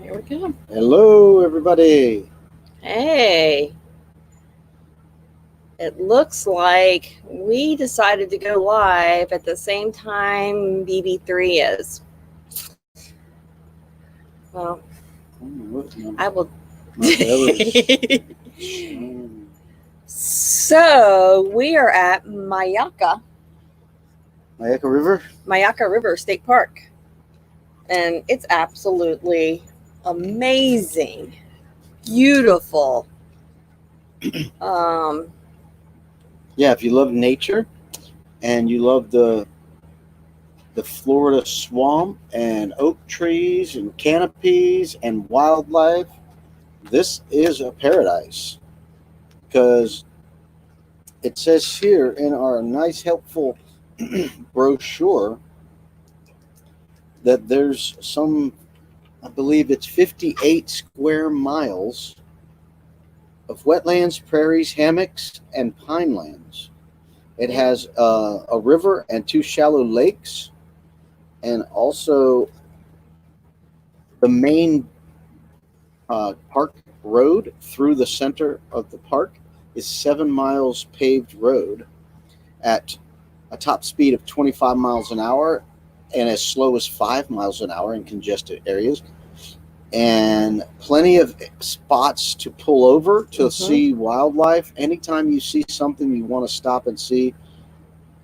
Here we go. Hello, everybody. Hey, it looks like we decided to go live at the same time BB3 is. Well, I will. So we are at Mayaka River. Mayaka River State Park, and it's absolutely amazing, beautiful. Yeah, if you love nature and you love the Florida swamp and oak trees and canopies and wildlife, this is a paradise. Because it says here in our nice, helpful brochure that there's I believe it's 58 square miles of wetlands, prairies, hammocks, and pinelands. It has a river and 2 shallow lakes, and also the main park road through the center of the park is 7 miles paved road at a top speed of 25 miles an hour and as slow as 5 miles an hour in congested areas. And plenty of spots to pull over to see wildlife. Anytime you see something you want to stop and see,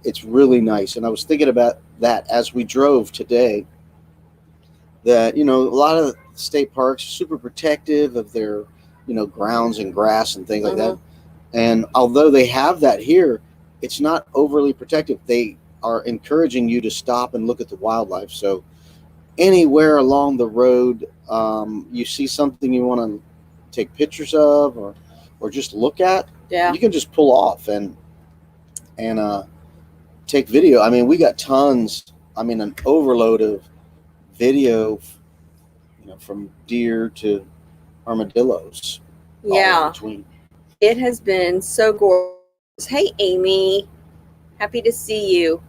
it's really nice. And I was thinking about that as we drove today, that, a lot of state parks are super protective of their, grounds and grass and things like that. And although they have that here, it's not overly protective. They are encouraging you to stop and look at the wildlife. So anywhere along the road, you see something you want to take pictures of or just look at, you can just pull off and take video. I mean, we got tons. I mean, an overload of video, from deer to armadillos. Yeah, it has been so gorgeous. Hey, Amy, happy to see you.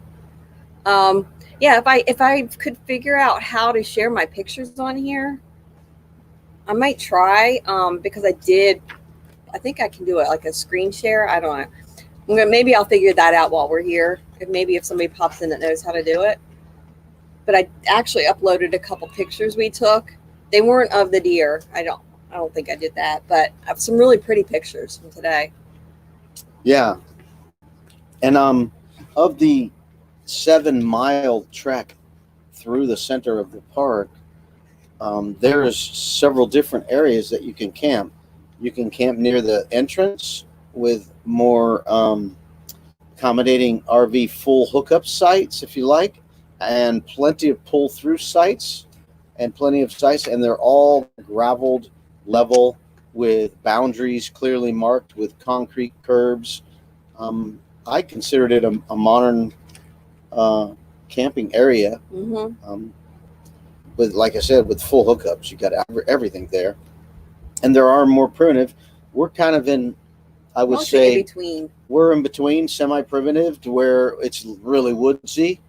Yeah, if I could figure out how to share my pictures on here, I might try. Because I think I can do it like a screen share. I don't know. Maybe I'll figure that out while we're here. If somebody pops in that knows how to do it. But I actually uploaded a couple pictures we took. They weren't of the deer. I don't think I did that, but I have some really pretty pictures from today. Yeah. And of the 7-mile trek through the center of the park, there's several different areas that you can camp. You can camp near the entrance with more accommodating RV full hookup sites, if you like, and plenty of pull-through sites and plenty of sites, and they're all graveled, level, with boundaries clearly marked with concrete curbs. I considered it a modern camping area. With, like I said, with full hookups. You got everything there. And there are more primitive. We're kind of in, I would say, in between. We're in between semi-primitive to where it's really woodsy.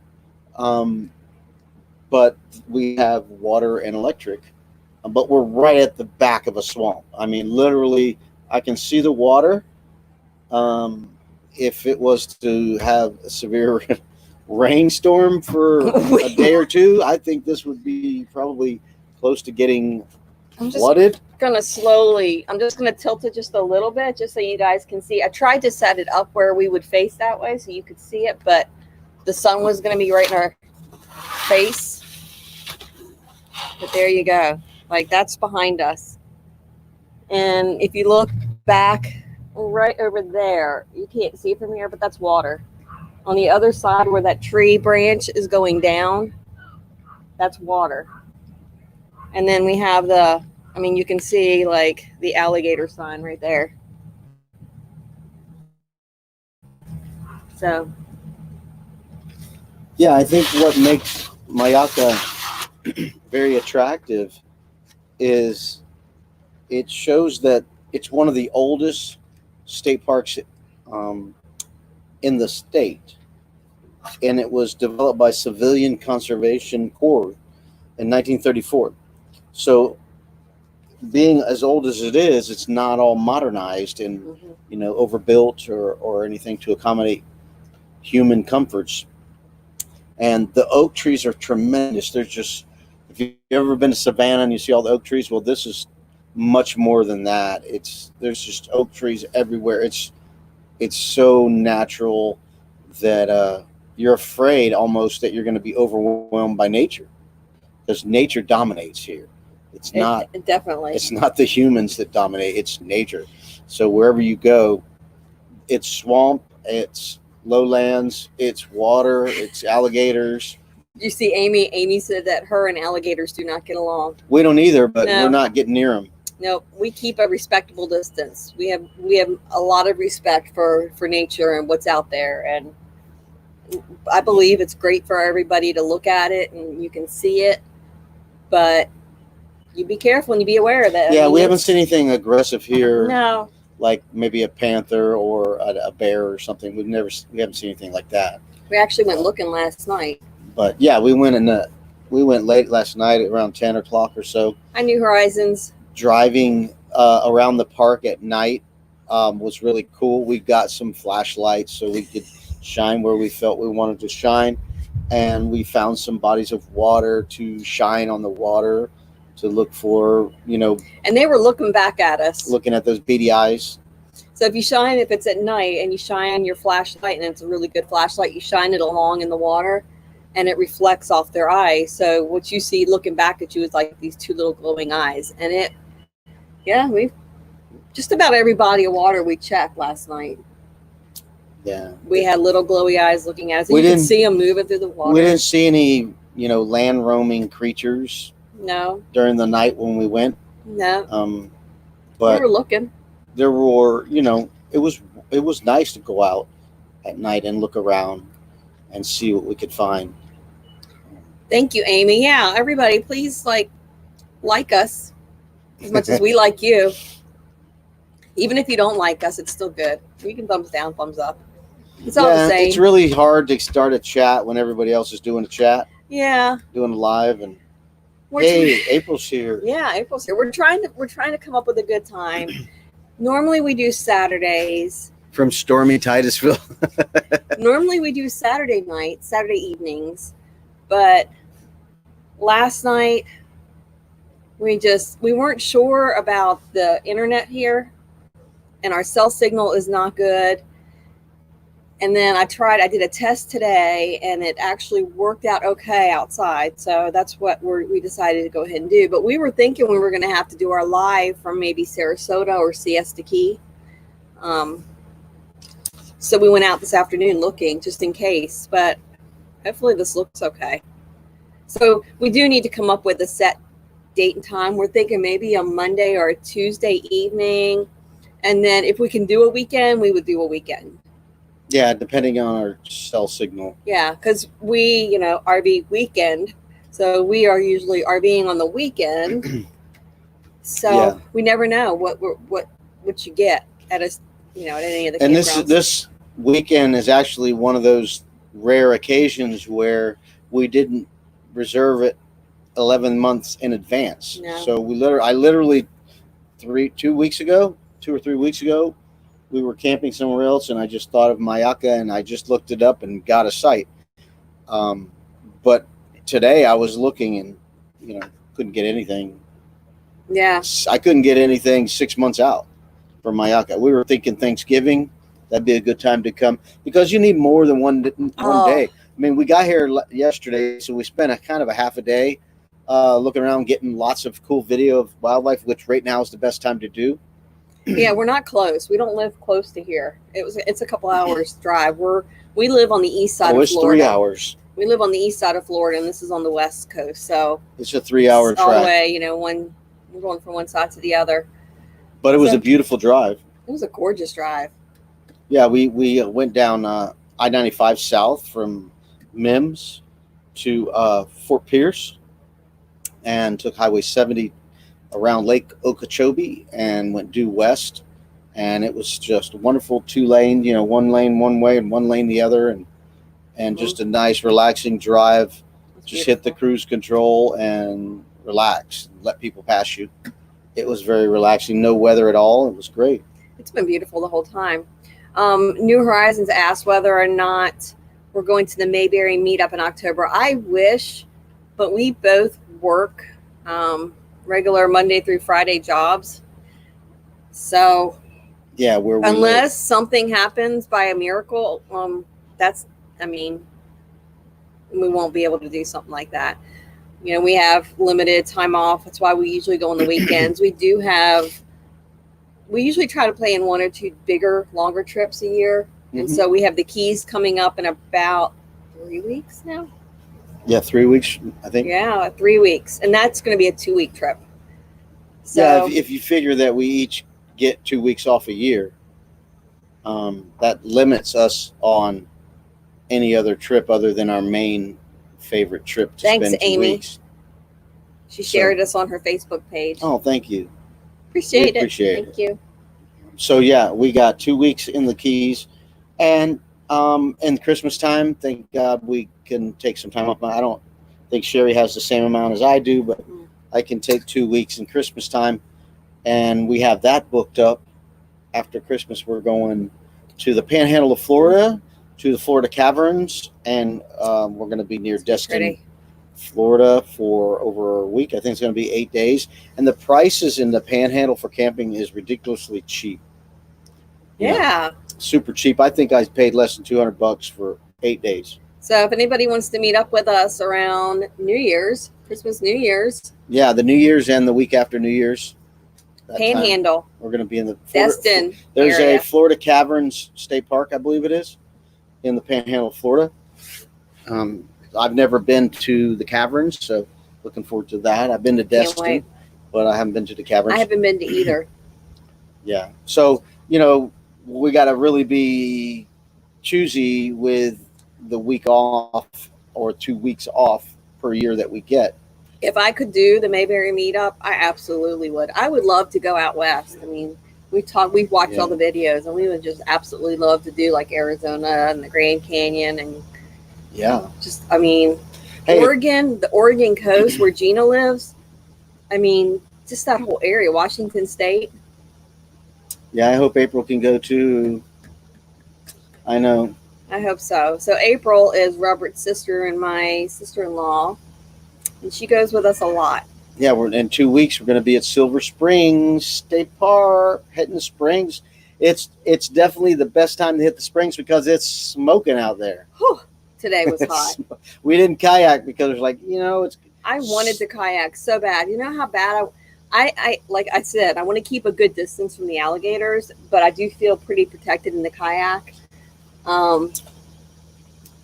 But we have water and electric. But we're right at the back of a swamp. I mean, literally, I can see the water. If it was to have a severe rainstorm for a day or two, I think this would be probably close to getting flooded. I'm just gonna tilt it just a little bit just so you guys can see. I tried to set it up where we would face that way so you could see it, but the sun was gonna be right in our face. But there you go. Like, that's behind us. And if you look back right over there, you can't see it from here, but that's water. On the other side where that tree branch is going down, that's water. And then we have you can see like the alligator sign right there. So. Yeah, I think what makes Mayaka very attractive is it shows that it's one of the oldest state parks in the state, and it was developed by Civilian Conservation Corps in 1934. So being as old as it is, it's not all modernized and overbuilt or anything to accommodate human comforts. And the oak trees are tremendous. They're just, if you've ever been to Savannah and you see all the oak trees, well, this is much more than that. There's just oak trees everywhere. It's so natural that you're afraid almost that you're going to be overwhelmed by nature, because nature dominates here. It's not definitely. It's not the humans that dominate. It's nature. So wherever you go, it's swamp, it's lowlands, it's water, it's alligators. You see, Amy said that her and alligators do not get along. We don't either, but No. We're not getting near them. No, we keep a respectable distance. We have a lot of respect for nature and what's out there, and I believe it's great for everybody to look at it and you can see it, but you be careful and you be aware of that. Yeah, we haven't seen anything aggressive here. No. Like maybe a panther or a bear or something. We haven't seen anything like that. We actually went looking last night. But yeah, we went late last night at around 10 o'clock or so. I New Horizons. Driving around the park at night was really cool. We got some flashlights so we could shine where we felt we wanted to shine, and we found some bodies of water to shine on the water to look for, and they were looking back at us, looking at those beady eyes. So if it's at night and you shine your flashlight, and it's a really good flashlight, you shine it along in the water and it reflects off their eyes. So what you see looking back at you is like these two little glowing eyes. And we just about every body of water we checked last night. Yeah. We had little glowy eyes looking at us. You could see them moving through the water. We didn't see any, land roaming creatures. No. During the night when we went. No. But we were looking. There were, it was nice to go out at night and look around and see what we could find. Thank you, Amy. Yeah, everybody, please like us as much as we like you. Even if you don't like us, it's still good. You can thumbs down, thumbs up. It's all the same. It's really hard to start a chat when everybody else is doing a chat. Yeah. Doing a live and April's here. Yeah, April's here. We're trying to come up with a good time. Normally we do Saturdays. From stormy Titusville. Normally we do Saturday evenings, but last night we weren't sure about the internet here, and our cell signal is not good. And then I did a test today, and it actually worked out okay outside. So that's what we decided to go ahead and do. But we were thinking we were going to have to do our live from maybe Sarasota or Siesta Key. So we went out this afternoon looking just in case, but hopefully this looks okay. So we do need to come up with a set date and time. We're thinking maybe a Monday or a Tuesday evening. And then if we can do a weekend, we would do a weekend. Yeah, depending on our cell signal. Yeah, because we, RV weekend. So we are usually RVing on the weekend. So we never know what you get at at any of the campgrounds. And this weekend is actually one of those rare occasions where we didn't reserve it 11 months in advance. No. So I literally 2 or 3 weeks ago, we were camping somewhere else, and I just thought of Mayaka, and I just looked it up and got a site. But today I was looking and, couldn't get anything. Yeah. I couldn't get anything 6 months out for Mayaka. We were thinking Thanksgiving. That'd be a good time to come, because you need more than one day. I mean, we got here yesterday, so we spent a half a day looking around, getting lots of cool video of wildlife, which right now is the best time to do. Yeah, we're not close. We don't live close to here. It's a couple hours drive. We live on the east side of Florida. It's 3 hours. We live on the east side of Florida, and this is on the west coast. So it's a 3-hour drive. All the way, we're going from one side to the other. But it was a beautiful drive. It was a gorgeous drive. Yeah, we went down I-95 south from Mims to Fort Pierce, and took Highway 70 around Lake Okeechobee and went due west, and it was just a wonderful 2-lane, one lane one way and one lane the other, and just a nice relaxing drive. Just hit the cruise control and relax, let people pass you. It was very relaxing. No weather at all. It was great. It's been beautiful the whole time. New Horizons asked whether or not we're going to the Mayberry meetup in October. I wish, but we both work regular Monday through Friday jobs. So Yeah, where we unless live. something happens by a miracle, we won't be able to do something like that. You know, we have limited time off. That's why we usually go on the weekends. We usually try to play in 1 or 2 bigger, longer trips a year. And so we have the Keys coming up in about 3 weeks now. Yeah, 3 weeks, I think. Yeah, 3 weeks. And that's going to be a 2-week trip. So, yeah, if you figure that we each get 2 weeks off a year, that limits us on any other trip other than our main favorite trip to Thanks, spend 2 Amy. weeks. She shared us on her Facebook page. Oh, thank you. Appreciate it. Thank you. So yeah, we got 2 weeks in the Keys, and in Christmas time, thank God we can take some time off. I don't think Sherry has the same amount as I do, but I can take 2 weeks in Christmas time, and we have that booked up. After Christmas, we're going to the Panhandle of Florida, to the Florida Caverns, and we're going to be near Destin, Florida for over a week. I think it's going to be 8 days, and the prices in the Panhandle for camping is ridiculously cheap. Yeah. Super cheap. I think I paid less than $200 for 8 days. So if anybody wants to meet up with us around New Year's, Christmas, New Year's. Yeah, the New Year's and the week after New Year's. Panhandle. We're going to be in the Destin There's area. a Florida Caverns State Park, I believe it is, in the Panhandle of Florida. I've never been to the caverns, so looking forward to that. I've been to Destin, but I haven't been to the caverns. I haven't been to either. Yeah. So, you know, we got to really be choosy with the week off or 2 weeks off per year that we get. If I could do the Mayberry meetup, I absolutely would. I would love to go out west. I mean, we've watched all the videos, and we would just absolutely love to do like Arizona and the Grand Canyon and Oregon, the Oregon coast where Gina lives. I mean, just that whole area, Washington State. Yeah, I hope April can go too. I know. I hope so. So April is Robert's sister and my sister-in-law, and she goes with us a lot. Yeah, we're in 2 weeks. We're going to be at Silver Springs State Park, hitting the springs. It's definitely the best time to hit the springs because it's smoking out there. Whew, today was hot. We didn't kayak because it was like, it's. I wanted to kayak so bad. You know how bad I like I said, I want to keep a good distance from the alligators, but I do feel pretty protected in the kayak. I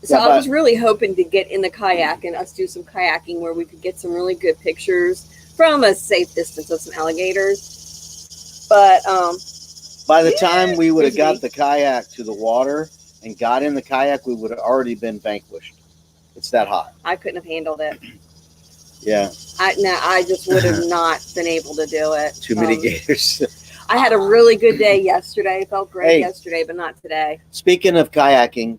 was really hoping to get in the kayak and us do some kayaking where we could get some really good pictures from a safe distance of some alligators. But by the time we would have got the kayak to the water and got in the kayak, we would have already been vanquished. It's that hot. I couldn't have handled it. Yeah. I just would have not been able to do it. Too many gators. I had a really good day yesterday. Felt great yesterday, but not today. Speaking of kayaking,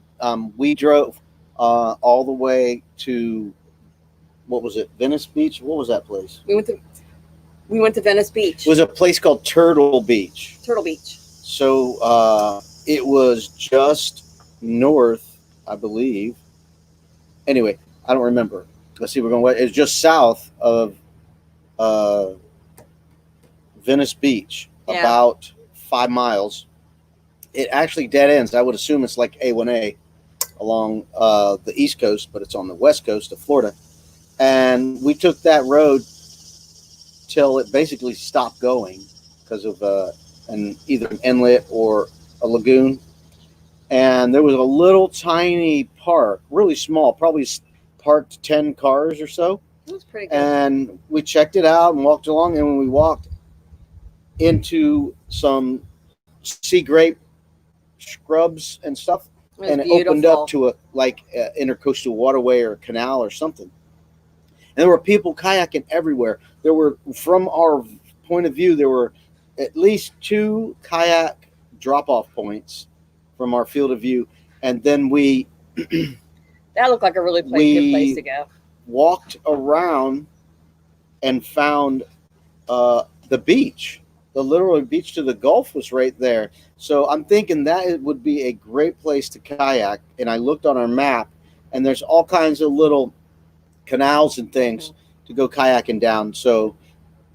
we drove all the way to, what was it, Venice Beach? What was that place? We went to Venice Beach. It was a place called Turtle Beach. Turtle Beach. So it was just north, I believe. Anyway, I don't remember. Let's see, it's just south of Venice Beach, about 5 miles. It actually dead ends. I would assume it's like A1A along the East Coast, but it's on the West Coast of Florida. And we took that road till it basically stopped going because of either an inlet or a lagoon. And there was a little tiny park, really small, probably parked 10 cars or so. It was pretty good. And we checked it out and walked along. And when we walked into some sea grape scrubs and stuff, and it opened up to a intercoastal waterway or canal or something. And there were people kayaking everywhere. There were, from our point of view, there were at least 2 kayak drop-off points from our field of view. And then that looked like a really good place to go. Walked around and found the beach. The literal beach to the Gulf was right there. So I'm thinking that it would be a great place to kayak. And I looked on our map, and there's all kinds of little canals and things to go kayaking down. So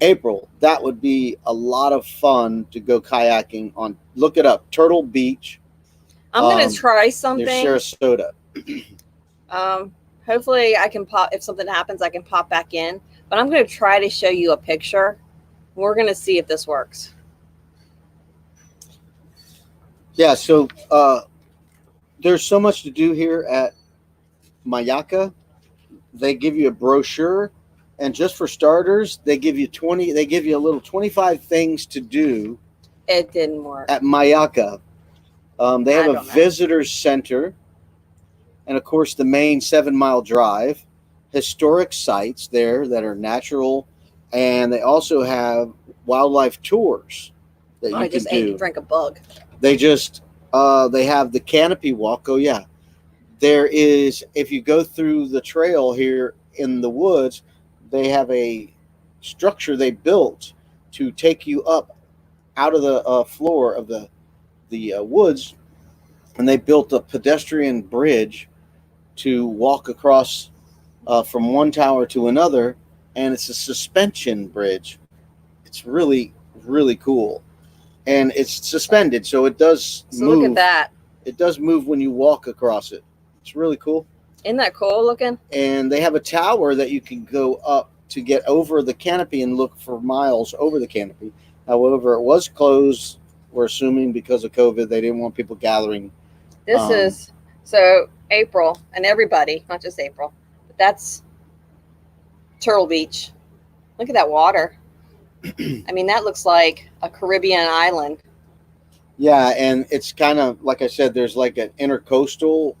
April, that would be a lot of fun to go kayaking on. Look it up, Turtle Beach. I'm gonna try something. Near Sarasota. Hopefully I can pop, if something happens, I can pop back in. But I'm gonna try to show you a picture. We're gonna see if this works. Yeah, so there's so much to do here at Mayaka. They give you a brochure, and just for starters, they give you a little 25 things to do. It didn't work. At Mayaka. They have a visitors center, and of course the main 7-mile drive, historic sites there that are natural, and they also have wildlife tours that you can do. I just ate and drank a bug. They have the canopy walk. Oh yeah. There is, if you go through the trail here in the woods, they have a structure they built to take you up out of the floor of the woods, and they built a pedestrian bridge to walk across from one tower to another, and it's a suspension bridge. It's really, really cool, and it's suspended, so it does move. Look at that. It does move when you walk across it. It's really cool. Isn't that cool looking? And they have a tower that you can go up to get over the canopy and look for miles over the canopy. However, it was closed, we're assuming, because of COVID. They didn't want people gathering. This is, so April, and everybody, not just April, but that's Turtle Beach. Look at that water. I mean, that looks like a Caribbean island. Yeah, and it's kind of, like I said, there's like an intercoastal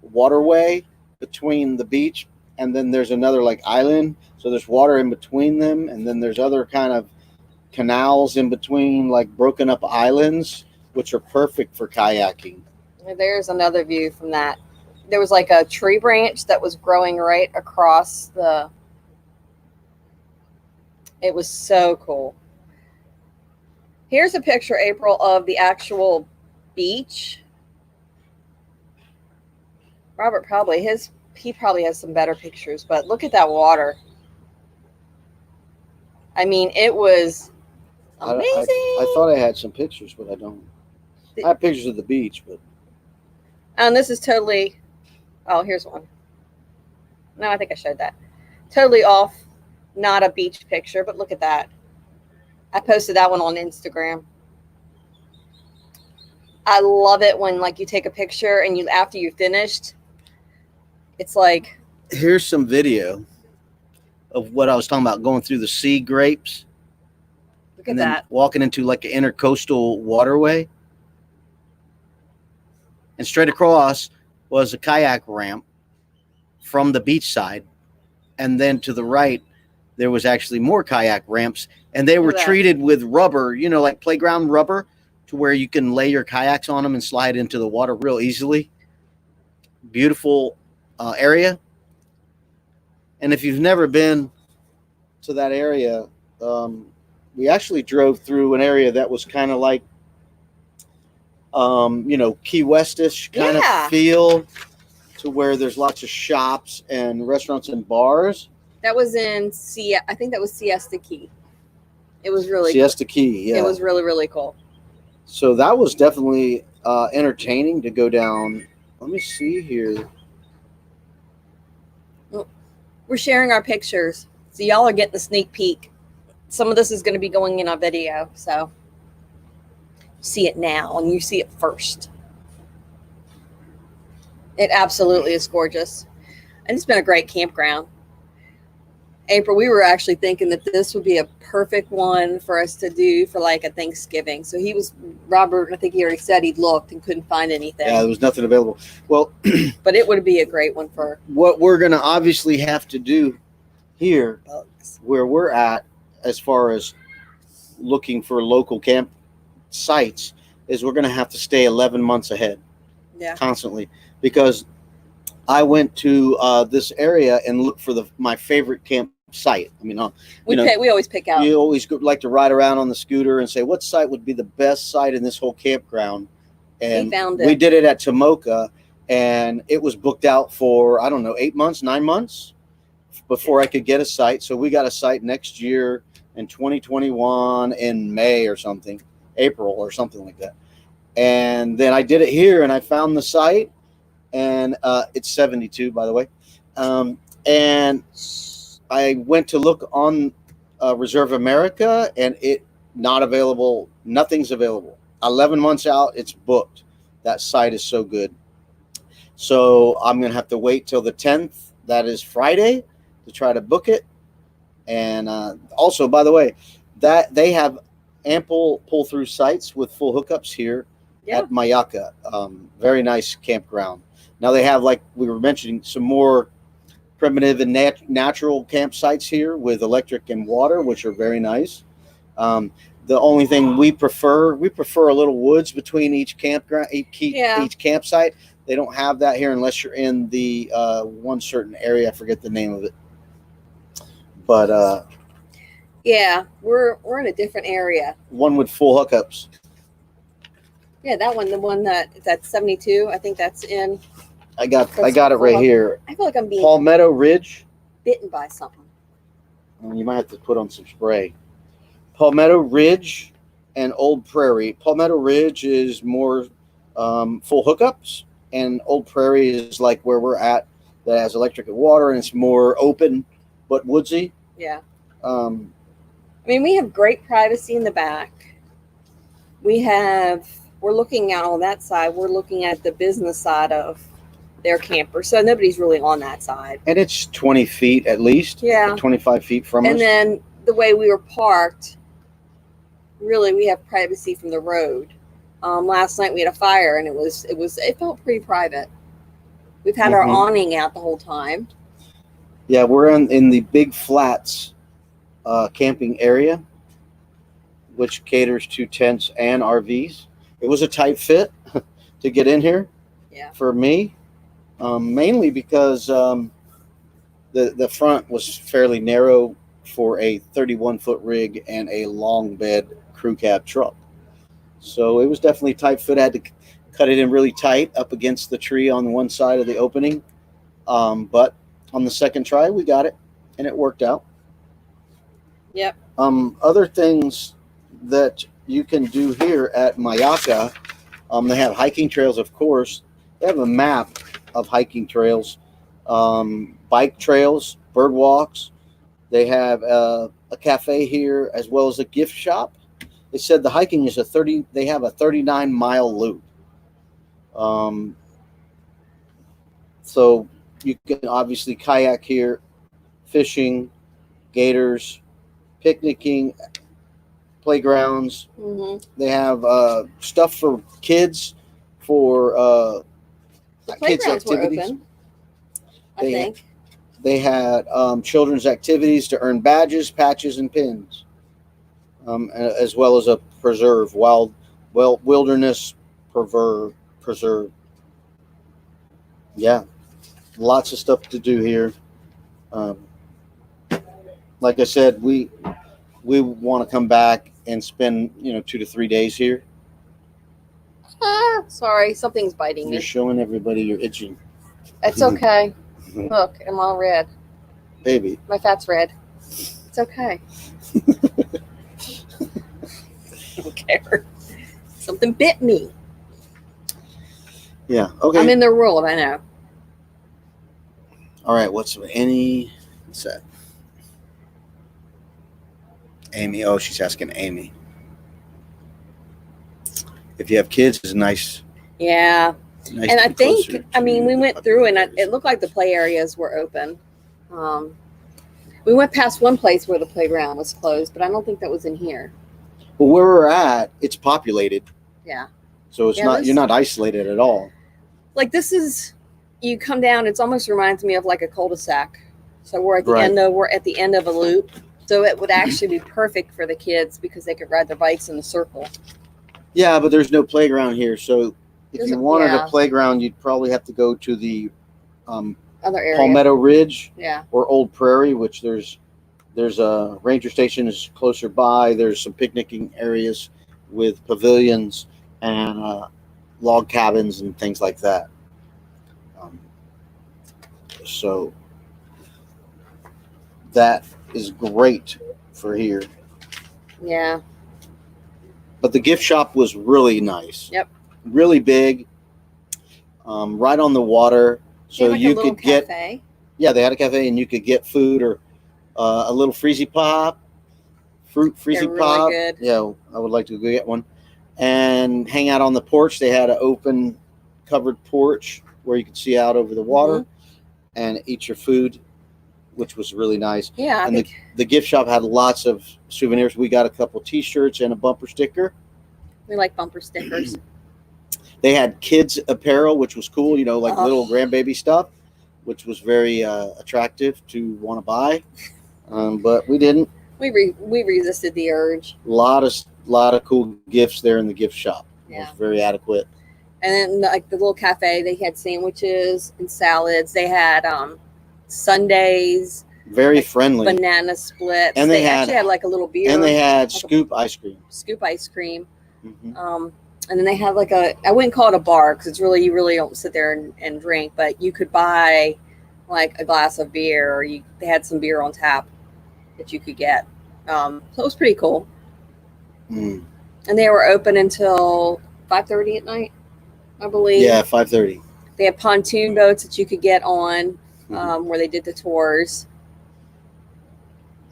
waterway between the beach, and then there's another like island, so there's water in between them, and then there's other kind of canals in between, like broken up islands, which are perfect for kayaking. There's another view from that. There was like a tree branch that was growing right across the, it was so cool. Here's a picture, April, of the actual beach. Robert he probably has some better pictures, but look at that water. I mean, it was amazing. I thought I had some pictures, but I don't. I have pictures of the beach, but. And this is totally, oh, here's one. No, I think I showed that. Totally off, not a beach picture, but look at that. I posted that one on Instagram. I love it when like you take a picture and you, after you're finished, it's like. Here's some video of what I was talking about, going through the sea grapes. Look at that. Walking into like an intercoastal waterway. And straight across was a kayak ramp from the beach side. And then to the right, there was actually more kayak ramps. And they were treated with rubber, you know, like playground rubber, to where you can lay your kayaks on them and slide into the water real easily. Beautiful area. And if you've never been to that area, we actually drove through an area that was kind of like, you know, Key West-ish kind of feel, to where there's lots of shops and restaurants and bars. That was in I think that was Siesta Key. It was really Siesta Key, yeah. It was really, really cool. So that was definitely entertaining to go down. Let me see here. We're sharing our pictures, so y'all are getting a sneak peek. Some of this is going to be going in our video, so see it now, and you see it first. It absolutely is gorgeous, and it's been a great campground. April, we were actually thinking that this would be a perfect one for us to do for like a Thanksgiving. So Robert, I think he already said he'd looked and couldn't find anything. Yeah, there was nothing available. Well, but it would be a great one for what we're going to obviously have to do here, where we're at, as far as looking for local camp sites, is we're going to have to stay 11 months ahead. Yeah. Constantly, because I went to this area and looked for my favorite camp site. I mean, we always pick out. You always like to ride around on the scooter and say, what site would be the best site in this whole campground? And we found it. We did it at Tomoka, and it was booked out for, I don't know, 8 months, 9 months before I could get a site. So we got a site next year in 2021 in May or something, April or something like that. And then I did it here, and I found the site, and it's 72, by the way. And I went to look on Reserve America, and it not available. Nothing's available. 11 months out, it's booked. That site is so good. So I'm going to have to wait till the 10th. That is Friday to try to book it. And also, by the way, that they have ample pull-through sites with full hookups here at Mayaka. Very nice campground. Now they have, like we were mentioning, some more primitive and natural campsites here with electric and water, which are very nice. The only thing we prefer a little woods between each campground, each campsite. They don't have that here unless you're in the one certain area. I forget the name of it. But yeah, we're in a different area. One with full hookups. Yeah, that one, the one that's 72. I think that's in. I got it right here. I feel like I'm being Palmetto Ridge. Bitten by something. You might have to put on some spray. Palmetto Ridge and Old Prairie. Palmetto Ridge is more full hookups, and Old Prairie is like where we're at, that has electric and water, and it's more open but woodsy. Yeah. I mean, we have great privacy in the back. We're looking out on that side. We're looking at the business side of their camper, so nobody's really on that side. And it's 20 feet at least. Yeah. 25 feet from us. And then the way we were parked, really, we have privacy from the road. Last night we had a fire, and it felt pretty private. We've had our awning out the whole time. Yeah, we're in the Big Flats camping area, which caters to tents and RVs. It was a tight fit to get in here. Yeah. For me, mainly because the front was fairly narrow for a 31-foot rig and a long bed crew cab truck. So it was definitely tight fit. I had to cut it in really tight up against the tree on one side of the opening. But on the second try, we got it, and it worked out. Yep. Other things that you can do here at Mayaka, they have hiking trails, of course. They have a map of hiking trails, bike trails, bird walks. They have a cafe here as well as a gift shop. They said the hiking is they have a 39-mile loop. So you can obviously kayak here, fishing, gators, picnicking, playgrounds. They have stuff for kids for the kids' playgrounds were activities. open, I think. They had children's activities to earn badges, patches, and pins, as well as a preserve, wilderness preserve. Yeah, lots of stuff to do here. Like I said, we want to come back and spend 2 to 3 days here. Sorry, something's biting me. You're showing everybody you're itching. It's okay. Look, I'm all red. Baby. My fat's red. It's okay. I don't care. Something bit me. Yeah, okay. I'm in their world, I know. All right, what's that? Amy. Oh, she's asking Amy. If you have kids, it's nice. Yeah. Nice, and I think, we to went through and it looked like the play areas were open. We went past one place where the playground was closed, but I don't think that was in here. Well, where we're at, it's populated. Yeah. So it's you're not isolated at all. Like you come down, it almost reminds me of like a cul-de-sac. So we're at the end of a loop. So it would actually be perfect for the kids because they could ride their bikes in a circle. Yeah, but there's no playground here. So if you wanted a playground, you'd probably have to go to the other area. Palmetto Ridge or Old Prairie, which there's There's a ranger station is closer by. There's some picnicking areas with pavilions and log cabins and things like that. Um, so that is great for here. Yeah. But the gift shop was really nice. Yep. Really big. Right on the water, so like you a little could get. cafe. Yeah, they had a cafe, and you could get food or a little freezy pop, fruit freezy They're really pop. good. Yeah, I would like to go get one, and hang out on the porch. They had an open, covered porch where you could see out over the water, and eat your food, which was really nice. Yeah. And the gift shop had lots of souvenirs. We got a couple T-shirts and a bumper sticker. We like bumper stickers. They had kids apparel, which was cool. Like little grandbaby stuff, which was very attractive to want to buy. But we didn't. We resisted the urge. A lot of cool gifts there in the gift shop. Yeah. It was very adequate. And then like the little cafe, they had sandwiches and salads. They had sundaes. Very like friendly. Banana splits. And they actually had like a little beer. And they had scoop ice cream. Scoop ice cream. Mm-hmm. And then they had like I wouldn't call it a bar because you really don't sit there and drink, but you could buy like a glass of beer, or they had some beer on tap that you could get. So it was pretty cool. Mm. And they were open until 5:30 at night, I believe. Yeah, 5:30. They had pontoon boats that you could get on, where they did the tours.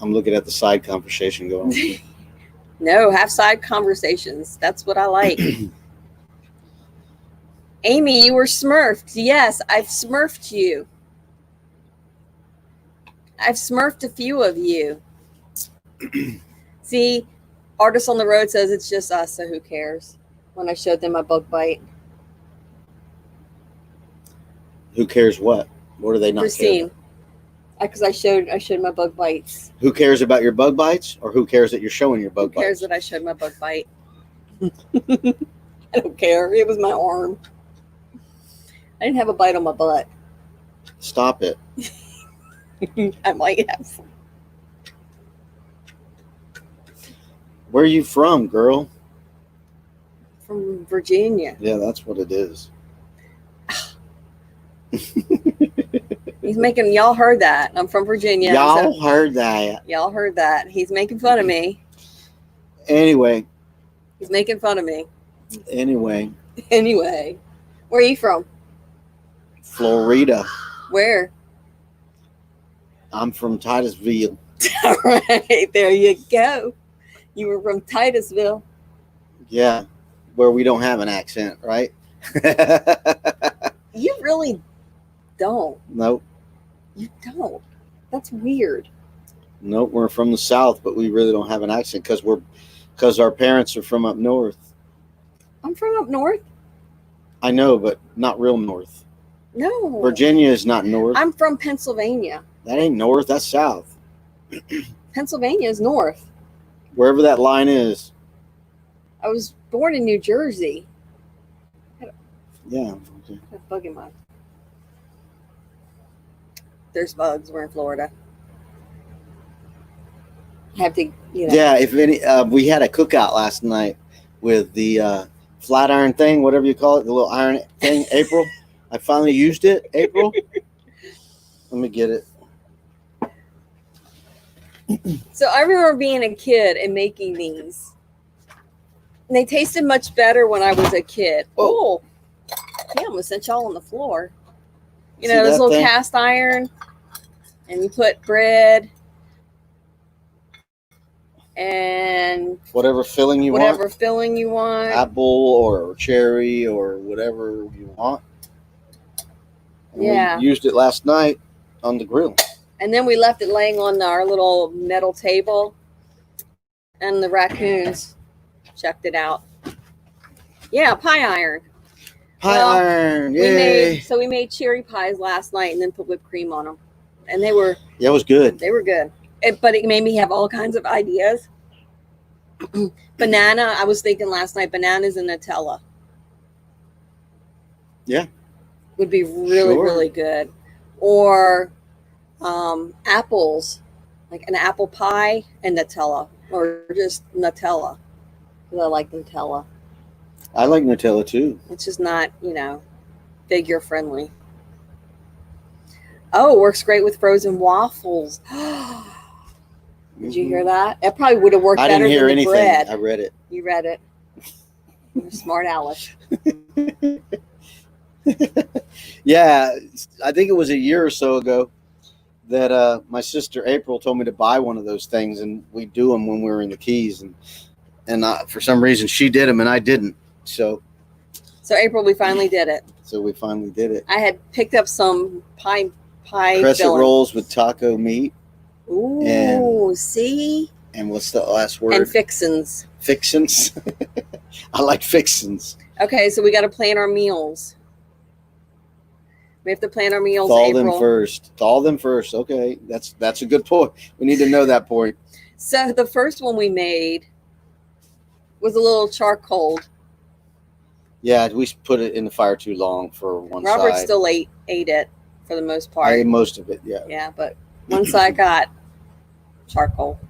I'm looking at the side conversation going on. No, have side conversations. That's what I like. Amy, you were smurfed. Yes, I've smurfed you. I've smurfed a few of you. See, Artist on the Road says it's just us, so who cares? When I showed them my bug bite. Who cares what? What do they not Christine. care? Because I showed my bug bites. Who cares about your bug bites, or who cares that you're showing your bug bites? Who cares that I showed my bug bite? I don't care. It was my arm. I didn't have a bite on my butt. Stop it. I might have. Where are you from, girl? From Virginia. Yeah, that's what it is. He's making, y'all heard that. I'm from Virginia. Y'all heard that. Y'all heard that. He's making fun of me. Anyway. He's making fun of me. Anyway. Where are you from? Florida. Where? I'm from Titusville. All right, there you go. You were from Titusville. Yeah, where we don't have an accent, right? You really don't. Nope. You don't. That's weird. Nope, we're from the South, but we really don't have an accent because our parents are from up north. I'm from up north. I know, but not real north. No. Virginia is not north. I'm from Pennsylvania. That ain't north, that's south. Pennsylvania is north. Wherever that line is. I was born in New Jersey. Yeah. Okay. A bug in my. There's bugs. We're in Florida. I have to, Yeah, if any, we had a cookout last night with the flat iron thing, whatever you call it, the little iron thing. April, I finally used it. April, let me get it. So I remember being a kid and making these. And they tasted much better when I was a kid. Oh, yeah, I'm gonna set y'all on the floor. You know, this little cast iron, and you put bread and whatever filling you want. Apple or cherry or whatever you want. And yeah. We used it last night on the grill. And then we left it laying on our little metal table, and the raccoons checked it out. Yeah, pie iron. Iron, yay. We made cherry pies last night and then put whipped cream on them. And they were... Yeah, it was good. They were good. But it made me have all kinds of ideas. Banana, I was thinking last night, bananas and Nutella. Yeah. Would be really, really good. Or apples like an apple pie and Nutella, or just Nutella, because I like Nutella. I like Nutella too. It's just not, figure friendly. Oh, it works great with frozen waffles. Did you hear that? It probably would have worked I better didn't hear than the anything. bread. I read it. You read it. You're smart Alice. Yeah, I think it was a year or so ago that my sister April told me to buy one of those things, and we do them when we were in the Keys, and for some reason she did them and I didn't. So April, we finally did it. So we finally did it. I had picked up some pie Crescent filling. rolls with taco meat. Ooh, see? And what's the last word? And fixins. Fixins. I like fixins. Okay, so we got to plan our meals. We have to plan our meals. Thaw April. them first. Thaw them first. Okay, that's a good point. We need to know that point. So the first one we made was a little charcoal. Yeah, we put it in the fire too long for one side. Robert still ate it for the most part. I ate most of it, yeah. Yeah, but one side got charcoal.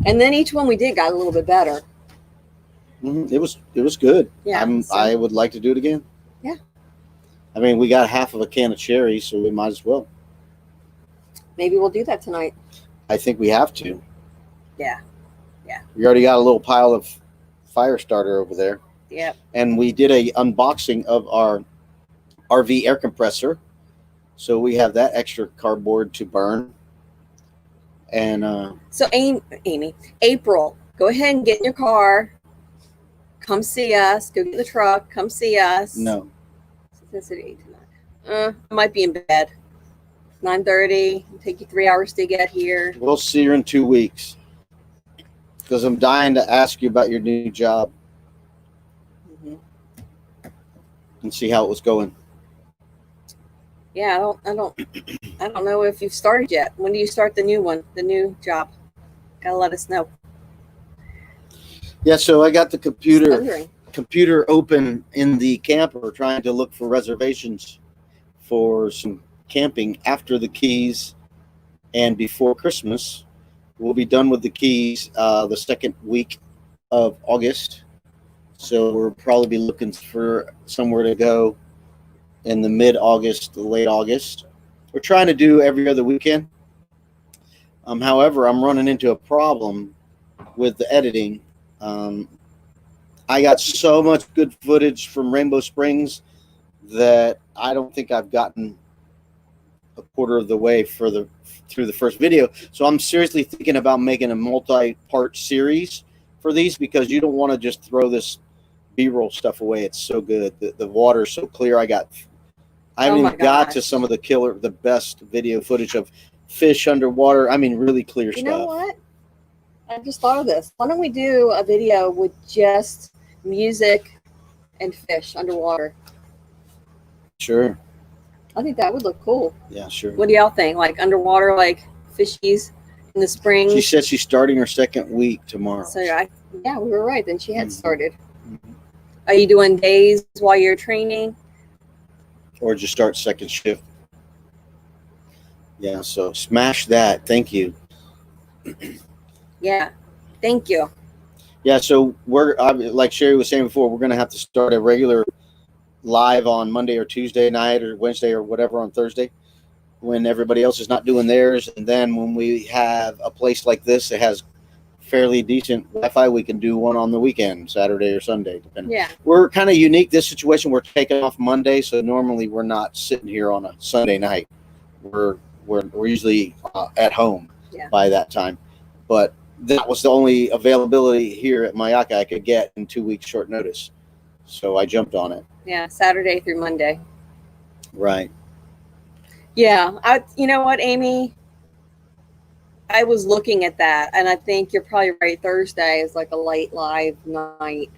And then each one we did got a little bit better. Mm-hmm. It was good. Yeah, I would like to do it again. Yeah. I mean, we got half of a can of cherries, so we might as well. Maybe we'll do that tonight. I think we have to. Yeah. We already got a little pile of fire starter over there. Yep. And we did a unboxing of our RV air compressor. So we have that extra cardboard to burn. And so April, go ahead and get in your car. Come see us. Go get the truck. Come see us. No. It's at 8 tonight. I might be in bed. 9:30. It'll take you 3 hours to get here. We'll see you in 2 weeks. Because I'm dying to ask you about your new job. Mm-hmm. And see how it was going. Yeah, I don't know if you've started yet. When do you start the new one, the new job? Gotta let us know. Yeah, so I got the computer open in the camper, trying to look for reservations for some camping after the Keys and before Christmas. We'll be done with the Keys the second week of August. So we'll probably be looking for somewhere to go in the mid-August, late August. We're trying to do every other weekend. However, I'm running into a problem with the editing. I got so much good footage from Rainbow Springs that I don't think I've gotten a quarter of the way through the first video. So I'm seriously thinking about making a multi-part series for these, because you don't want to just throw this B-roll stuff away. It's so good. The water's so clear. I haven't even got to some of the best video footage of fish underwater. I mean, really clear stuff. You know what? I just thought of this. Why don't we do a video with just music and fish underwater? Sure. I think that would look cool. Yeah, sure. What do y'all think? Like underwater, like fishies in the spring? She said she's starting her second week tomorrow. So yeah, we were right. Then she had started. Mm-hmm. Are you doing days while you're training? Or just start second shift? Yeah, so smash that. Thank you. Yeah, thank you. Yeah, so we're, like Sherry was saying before, we're going to have to start a regular live on Monday or Tuesday night or Wednesday or whatever on Thursday when everybody else is not doing theirs. And then when we have a place like this that has fairly decent Wi-Fi, we can do one on the weekend, Saturday or Sunday, depending. Yeah. We're kind of unique this situation. We're taking off Monday, so normally we're not sitting here on a Sunday night. We're usually at home by that time. But that was the only availability here at Mayaka I could get in 2 weeks short notice. So I jumped on it. Yeah, Saturday through Monday. Right. Yeah, you know what, Amy? I was looking at that, and I think you're probably right. Thursday is like a late live night.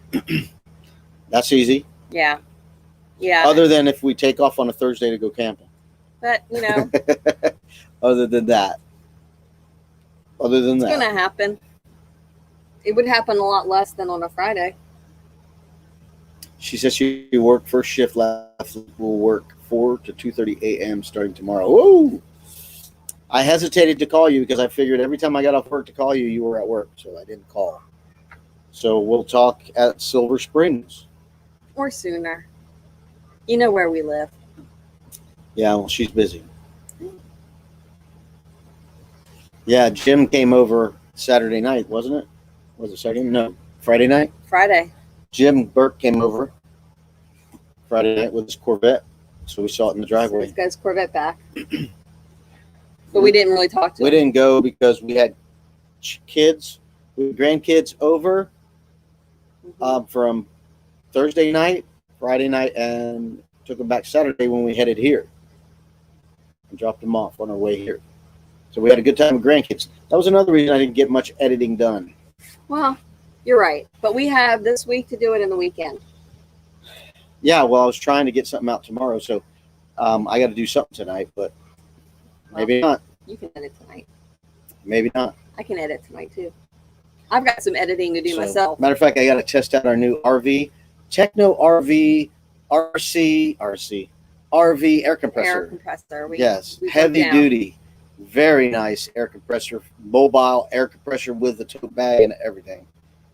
That's easy. Yeah. Yeah. Other than if we take off on a Thursday to go camping. But, you know. Other than that. It's going to happen. It would happen a lot less than on a Friday. She says she worked first shift last. Will work 4 to 2:30 a.m. starting tomorrow. Whoa! I hesitated to call you because I figured every time I got off work to call you, you were at work, so I didn't call. So we'll talk at Silver Springs. Or sooner. You know where we live. Yeah, well, she's busy. Yeah, Jim came over Saturday night, wasn't it? Was it Saturday? No, Friday night. Friday. Jim Burke came over Friday night with his Corvette, so we saw it in the driveway. This guy's Corvette back. But we didn't really talk to him. We didn't go because we had kids, we had grandkids over from Thursday night, Friday night, and took them back Saturday when we headed here and dropped them off on our way here. So we had a good time with grandkids. That was another reason I didn't get much editing done. Well, you're right. But we have this week to do it in the weekend. Yeah, well, I was trying to get something out tomorrow, so I got to do something tonight, but maybe not. You can edit tonight. Maybe not. I can edit tonight, too. I've got some editing to do myself. Matter of fact, I got to test out our new Techno RV air compressor. Air compressor. Yes, heavy duty. Very nice air compressor, mobile air compressor with the tote bag and everything.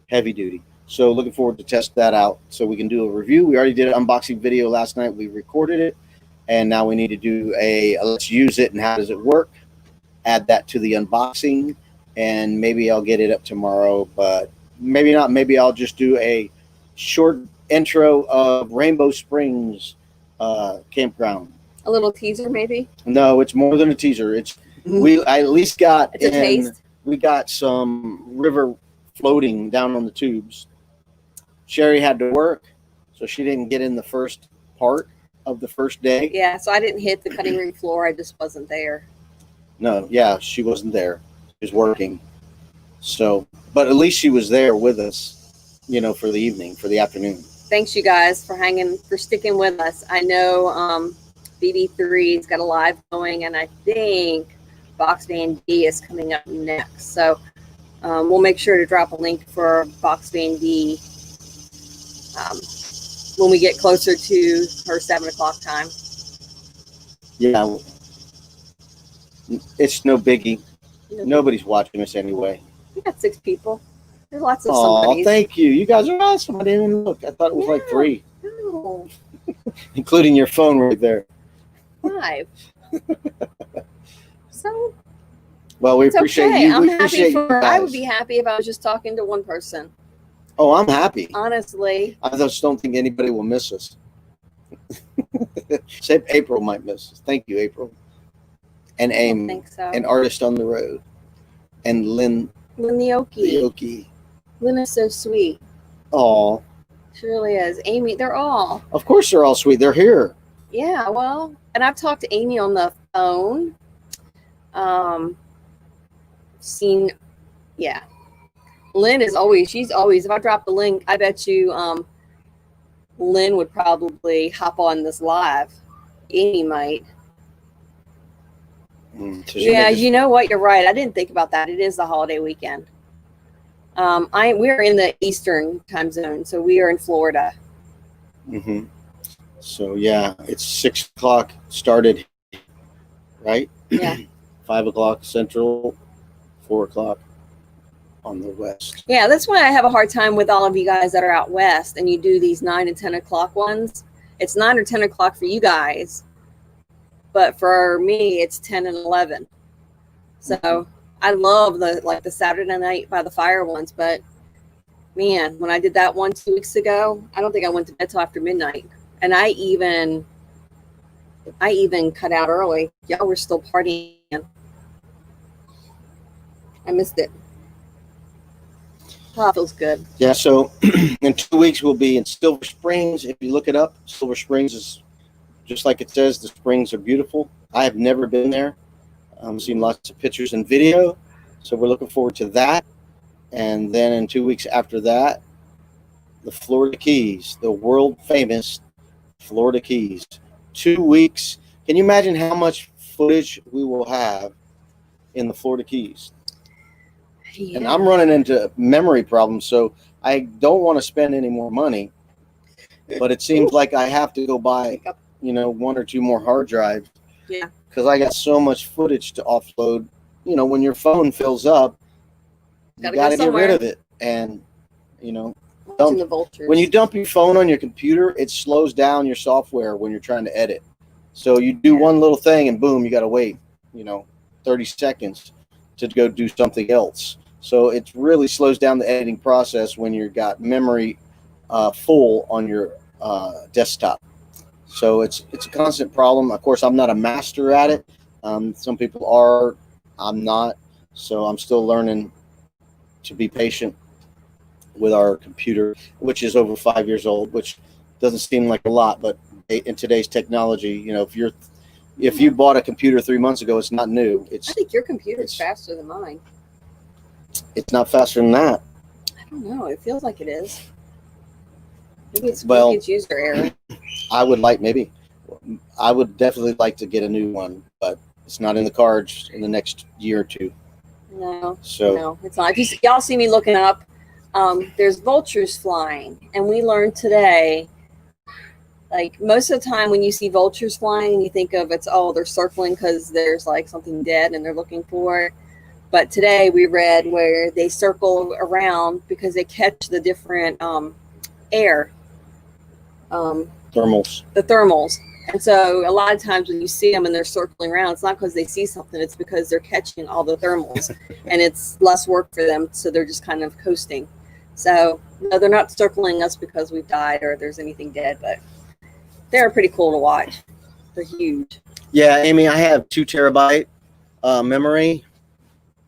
Heavy duty. So looking forward to test that out so we can do a review. We already did an unboxing video last night. We recorded it, and now we need to do a let's use it and how does it work. Add that to the unboxing, and maybe I'll get it up tomorrow, but maybe not. Maybe I'll just do a short intro of Rainbow Springs campground. A little teaser, maybe? No, it's more than a teaser. I at least got it's a taste. We got some river floating down on the tubes. Sherry had to work, so she didn't get in the first part of the first day. Yeah, so I didn't hit the cutting room floor. I just wasn't there. No, yeah, she wasn't there. She was working. So, but at least she was there with us, for the evening, for the afternoon. Thanks, you guys, for sticking with us. I know BB3's got a live going, and I think Box Van D is coming up next. So we'll make sure to drop a link for Box Van D when we get closer to her 7 o'clock time. Yeah, it's no biggie. Nobody's watching us anyway. We got 6 people. There's lots of somebodies. Oh, thank you. You guys are awesome. I didn't even look. I thought it was like 3. No. Including your phone right there. 5. So. Well, we appreciate okay. you. I'm we happy appreciate for. you guys. I would be happy if I was just talking to one person. Oh, I'm happy. Honestly. I just don't think anybody will miss us. Except April might miss us. Thank you, April. And Amy. I think so. And Artist on the Road. And Lynn Leoki. Lynn is so sweet. Aw. She really is. Amy, they're all. Of course they're all sweet. They're here. Yeah, well, and I've talked to Amy on the phone. Lynn is always, if I drop the link, I bet you Lynn would probably hop on this live. Amy might. Yeah, you know what? You're right. I didn't think about that. It is the holiday weekend. We're in the Eastern time zone, so we are in Florida. Mm-hmm. So yeah, it's 6 o'clock started, right? Yeah. 5 o'clock Central, 4 o'clock on the West. Yeah, that's why I have a hard time with all of you guys that are out West and you do these 9 and 10 o'clock ones. It's 9 or 10 o'clock for you guys, but for me, it's 10 and 11. So I love the Saturday night by the fire ones, but man, when I did that one 2 weeks ago, I don't think I went to bed till after midnight. And I even cut out early. Y'all were still partying. I missed it. Oh, it feels good. Yeah, so in 2 weeks we'll be in Silver Springs. If you look it up, Silver Springs is just like it says. The springs are beautiful. I have never been there. I've seen lots of pictures and video. So we're looking forward to that. And then in 2 weeks after that, the Florida Keys, the world famous Florida Keys. 2 weeks. Can you imagine how much footage we will have in the Florida Keys? Yeah. And I'm running into memory problems, so I don't want to spend any more money. But it seems like I have to go buy, 1 or 2 more hard drives. Yeah. because I got so much footage to offload. You know, when your phone fills up, you got to get rid of it. And, you know, Watching the vultures. when you dump your phone on your computer, it slows down your software when you're trying to edit. So you do one little thing and boom, you got to wait, 30 seconds to go do something else. So it really slows down the editing process when you've got memory full on your desktop. So it's a constant problem. Of course, I'm not a master at it. Some people are. I'm not. So I'm still learning to be patient with our computer, which is over 5 years old, which doesn't seem like a lot, but in today's technology, if you bought a computer 3 months ago, it's not new. I think your computer is faster than mine. It's not faster than that. I don't know. It feels like it is. Maybe it's user error. I would definitely like to get a new one, but it's not in the cards in the next year or two. No, no, it's not. If y'all see me looking up, there's vultures flying, and we learned today. Like most of the time, when you see vultures flying, you think of they're circling because there's like something dead and they're looking for it. But today we read where they circle around because they catch the different air. Thermals. The thermals. And so a lot of times when you see them and they're circling around, it's not because they see something, it's because they're catching all the thermals and it's less work for them. So they're just kind of coasting. So no, they're not circling us because we've died or there's anything dead, but they're pretty cool to watch. They're huge. Yeah, Amy, I have 2 terabyte memory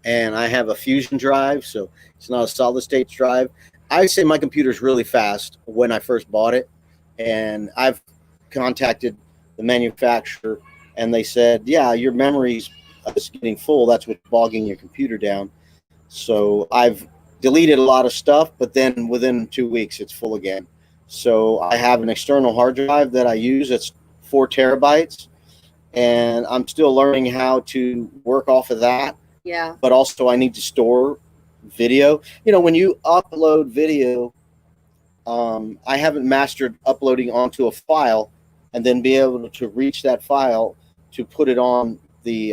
and I have a fusion drive. So it's not a solid state drive. I say my computer's really fast when I first bought it. And I've contacted the manufacturer and they said, yeah, your memory's getting full. That's what's bogging your computer down. So I've deleted a lot of stuff, but then within 2 weeks, it's full again. So I have an external hard drive that I use. It's 4 terabytes. And I'm still learning how to work off of that. Yeah. But also I need to store video. When you upload video, I haven't mastered uploading onto a file and then be able to reach that file to put it on the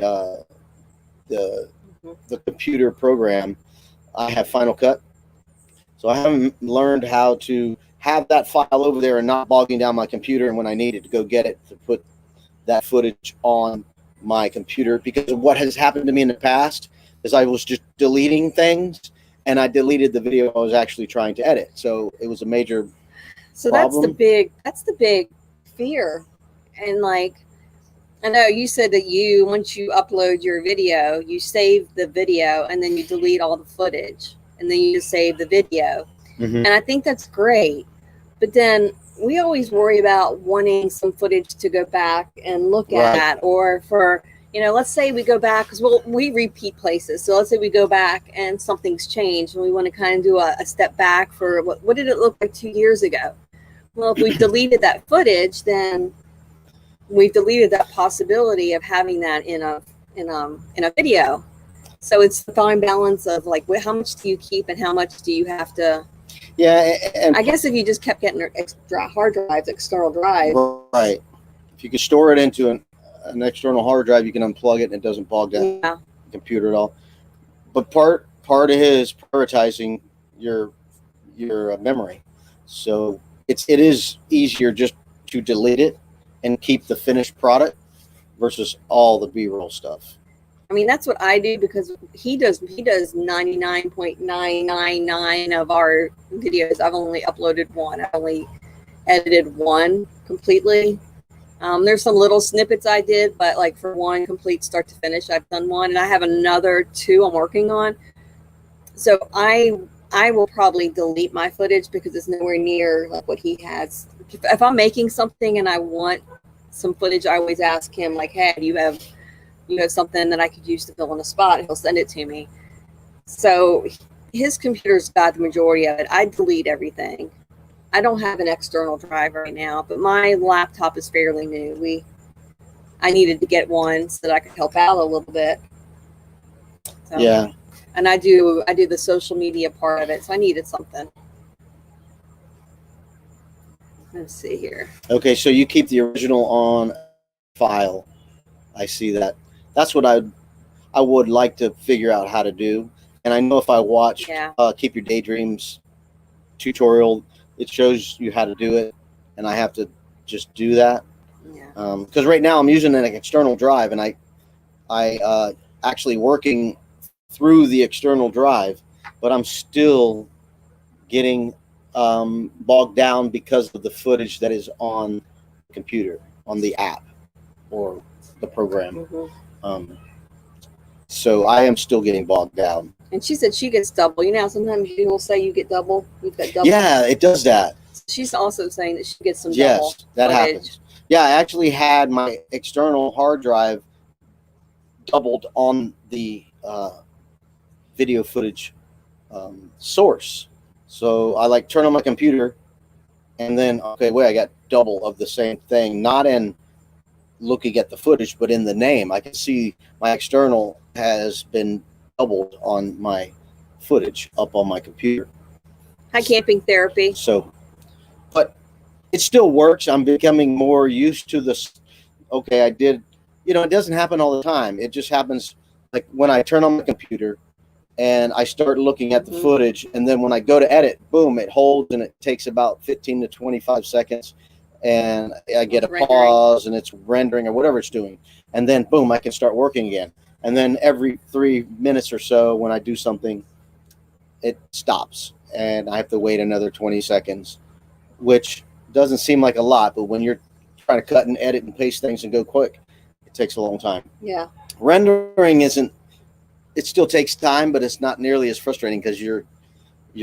computer program. I have Final Cut, so I haven't learned how to have that file over there and not bogging down my computer. And when I needed to go get it to put that footage on my computer, because of what has happened to me in the past is I was just deleting things. And I deleted the video I was actually trying to edit. So it was a major problem. That's the big fear. And like, I know you said that once you upload your video, you save the video and then you delete all the footage and then you just save the video. Mm-hmm. And I think that's great. But then we always worry about wanting some footage to go back and look at, or for, let's say we go back, because we repeat places. So let's say we go back and something's changed and we want to kind of do a step back for what did it look like 2 years ago? Well, if we deleted that footage, then we've deleted that possibility of having that in a video. So it's the fine balance of like, how much do you keep and how much do you have to? Yeah, and I guess if you just kept getting hard drives, external drives. Right. If you could store it into an external hard drive, you can unplug it and it doesn't bog down the computer at all. But part of it is prioritizing your memory. So it is easier just to delete it and keep the finished product versus all the B-roll stuff. I mean, that's what I do, because he does 99.999 of our videos. I've only uploaded one. I only edited one completely. There's some little snippets I did, but like for one complete start to finish, I've done one, and I have another 2 I'm working on. So I will probably delete my footage because it's nowhere near like what he has. If I'm making something and I want some footage, I always ask him like, hey, do you have something that I could use to fill in a spot? He'll send it to me. So his computer's got the majority of it. I delete everything. I don't have an external drive right now, but my laptop is fairly new. I needed to get one so that I could help out a little bit. So, yeah. And I do the social media part of it, so I needed something. Let's see here. Okay, so you keep the original on file. I see that. That's what I would like to figure out how to do. And I know if I watch Yeah. Keep Your Daydreams tutorial, it shows you how to do it, and I have to just do that. Yeah. Because right now I'm using an external drive, and I actually working through the external drive, but I'm still getting bogged down because of the footage that is on the computer, on the app or the program. Mm-hmm. So I am still getting bogged down. And she said she gets double. You know how sometimes people say you get double? You've got double. Yeah, it does that. She's also saying that she gets some double Yes, that footage. happens. Yeah, I actually had my external hard drive doubled on the video footage source. So I like turn on my computer, and then okay, wait, I got double of the same thing. Not in looking at the footage, but in the name, I can see my external has been doubled on my footage up on my computer. Hi, Camping Therapy. So, but it still works. I'm becoming more used to this. Okay, I did. You know, it doesn't happen all the time. It just happens like when I turn on my computer and I start looking at the footage, and then when I go to edit, boom, it holds, and it takes about 15 to 25 seconds, and I get a pause, and it's rendering or whatever it's doing, and then boom, I can start working again. And then every 3 minutes or so, when I do something, it stops, and I have to wait another 20 seconds, which doesn't seem like a lot, but when you're trying to cut and edit and paste things and go quick, it takes a long time. Yeah. Rendering isn't. It still takes time, but it's not nearly as frustrating because you're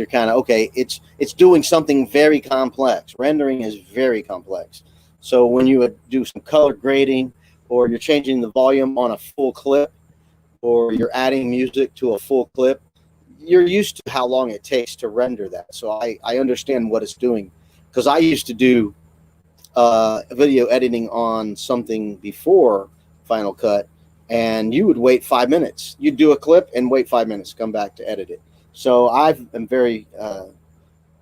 kind of okay. It's doing something very complex. Rendering is very complex. So when you would do some color grading, or you're changing the volume on a full clip, or you're adding music to a full clip, you're used to how long it takes to render that. So I understand what it's doing, because I used to do video editing on something before Final Cut, and you would wait 5 minutes. You'd do a clip and wait 5 minutes, come back to edit it. So I'm very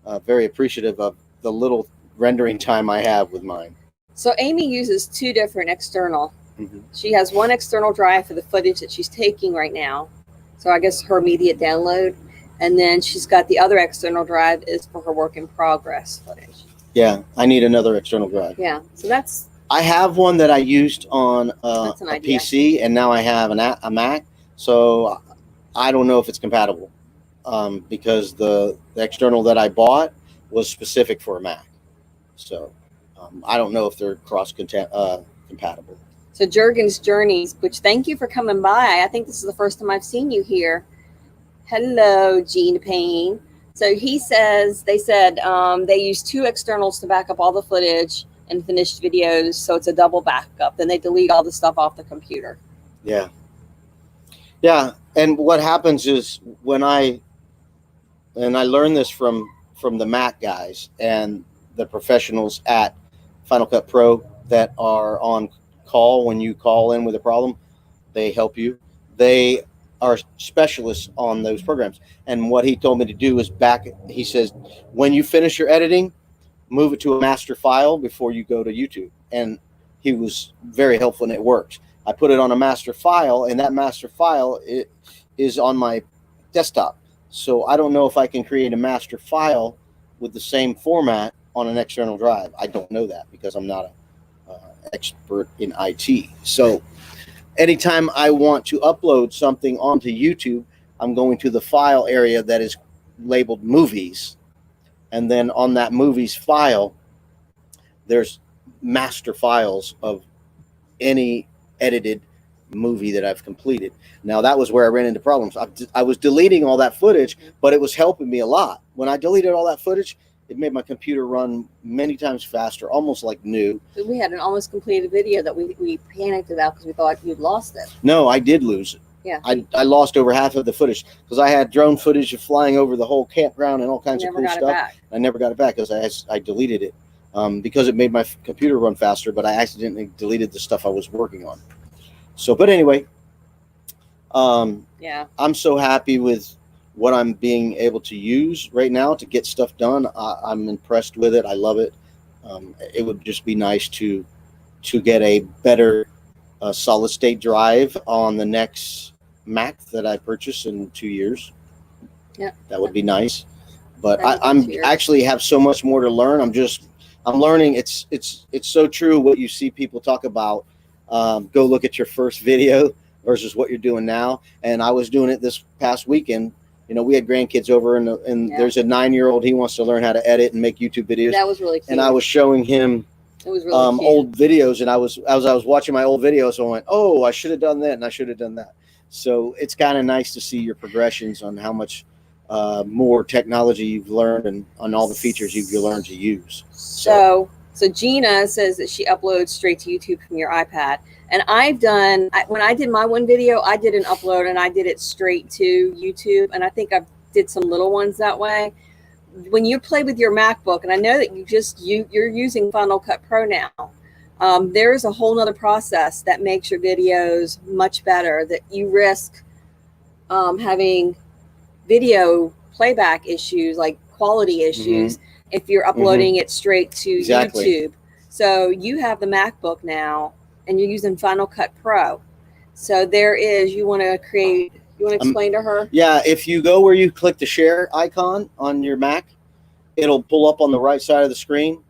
appreciative of the little rendering time I have with mine. So Amy uses 2 different external. Mm-hmm. She has one external drive for the footage that she's taking right now. So I guess her immediate download. And then she's got the other external drive is for her work in progress footage. Yeah, I need another external drive. Yeah, so that's... I have one that I used on a PC, and now I have a Mac. So I don't know if it's compatible because the external that I bought was specific for a Mac. So I don't know if they're compatible. So Jurgen's Journeys, which thank you for coming by. I think this is the first time I've seen you here. Hello, Gene Payne. So he says, they said they use 2 externals to back up all the footage and finished videos, so it's a double backup. Then they delete all the stuff off the computer. Yeah. Yeah, and what happens is when I learned this from the Mac guys and the professionals at Final Cut Pro that are on call when you call in with a problem, they help you. They are specialists on those programs. And what he told me to do is he says, when you finish your editing, move it to a master file before you go to YouTube. And he was very helpful, and it works. I put it on a master file, and that master file is on my desktop. So I don't know if I can create a master file with the same format on an external drive. I don't know that because I'm not an expert in IT. So anytime I want to upload something onto YouTube, I'm going to the file area that is labeled movies. And then on that movies file, there's master files of any edited movie that I've completed. Now, that was where I ran into problems. I was deleting all that footage, but it was helping me a lot. When I deleted all that footage, it made my computer run many times faster, almost like new. We had an almost completed video that we panicked about because we thought you'd lost it. No, I did lose it. Yeah. I lost over half of the footage because I had drone footage of flying over the whole campground and all kinds of cool stuff. I never got it back because I deleted it because it made my computer run faster, but I accidentally deleted the stuff I was working on. So, but anyway, yeah, I'm so happy with what I'm being able to use right now to get stuff done. I'm impressed with it. I love it. It would just be nice to get a better a solid state drive on the next Mac that I purchase in 2 years. Yeah, that would be nice. But That would be I'm cheers. actually have so much more to learn. I'm learning. It's so true what you see people talk about. Go look at your first video versus what you're doing now. And I was doing it this past weekend. You know, we had grandkids over, and Yeah. there's a 9-year-old. He wants to learn how to edit and make YouTube videos. That was really cute. And I was showing him it was really cute. old videos, and as I was watching my old videos, I went, "Oh, I should have done that, and I should have done that." So it's kind of nice to see your progressions on how much more technology you've learned and on all the features you've learned to use. So Gina says that she uploads straight to YouTube from your iPad. And when I did my one video, I did an upload and I did it straight to YouTube. And I think I did some little ones that way. When you play with your MacBook, and I know that you're using Final Cut Pro now, there's a whole nother process that makes your videos much better, that you risk having video playback issues, like quality issues, if you're uploading it straight to YouTube. So you have the MacBook now and you're using Final Cut Pro. So you want to explain to her? Yeah, if you go where you click the share icon on your Mac, it'll pull up on the right side of the screen